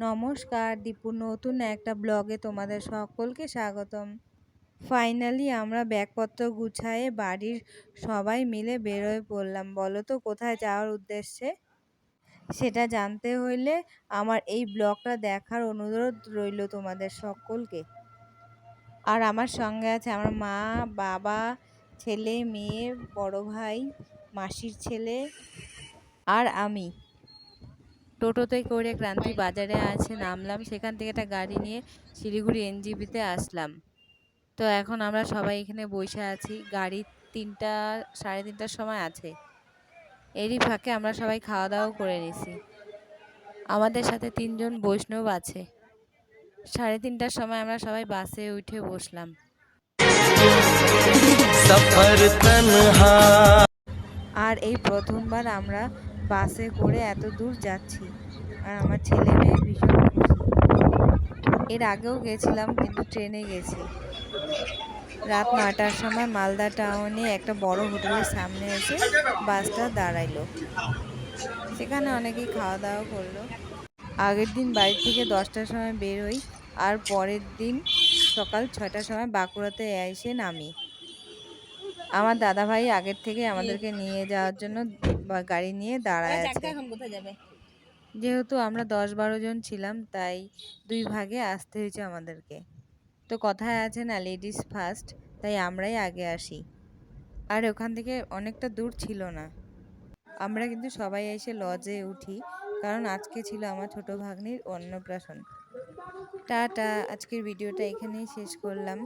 নমস্কার, দীপুর নতুন একটা ব্লগে তোমাদের সকলকে স্বাগতম। ফাইনালি আমরা ব্যাগপত্র গুছায়ে বাড়ির সবাই মিলে বেরোয় পড়লাম। বলো তো কোথায় যাওয়ার উদ্দেশ্যে? সেটা জানতে হইলে আমার এই ব্লগটা দেখার অনুরোধ রইল তোমাদের সকলকে। আর আমার সঙ্গে আছে আমার মা, বাবা, ছেলে, মেয়ে, বড় ভাই, মাসির ছেলে আর আমি। টোটোতে করে ক্রান্তি বাজারে নামলাম, সেখান থেকে একটা গাড়ি নিয়ে শিলিগুড়ি এনজিপিতে আসলাম। তো এখন আমরা সবাই এখানে বসে আছি। গাড়ি ৩টা সাড়ে ৩টার সময় আছে। এরই ফাঁকে আমরা সবাই খাওয়া দাওয়া করে নিছি। আমাদের সাথে ৩জন বৈষ্ণব আছে। ৩:৩০টার সময় আমরা সবাই বাসে উঠে বসলাম। আর এই প্রথমবার আমরা বাসে করে এত দূর যাচ্ছি, আর আমার ছেলে মেয়ে ভীষণ খুশি। এর আগেও গেছিলাম, কিন্তু ট্রেনে গেছি। রাত ৯টার সময় মালদা টাউনে একটা বড় হোটেলের সামনে এসে বাসটা দাঁড়াইলো। সেখানে অনেকেই খাওয়া দাওয়া করলো। আগের দিন বাড়ি থেকে 10টার সময় বেরোই, আর পরের দিন সকাল 6টার সময় বাঁকুড়াতে এসে নামি। আমার দাদাভাই আগের থেকে আমাদেরকে নিয়ে যাওয়ার জন্য গাড়ি নিয়ে দাঁড়ায় আছে। যেহেতু আমরা 10-12 জন ছিলাম, তাই 2 ভাগে আসতে হয়েছে আমাদেরকে। তো কথায় আছে না, লেডিস ফার্স্ট, তাই আমরাই আগে আসি। আর ওখান থেকে অনেকটা দূর ছিল না। আমরা কিন্তু সবাই এসে লজে উঠি, কারণ আজকে ছিল আমার ছোট ভাগ্নির অন্নপ্রাশন। টাটা, আজকের ভিডিওটা এখানেই শেষ করলাম।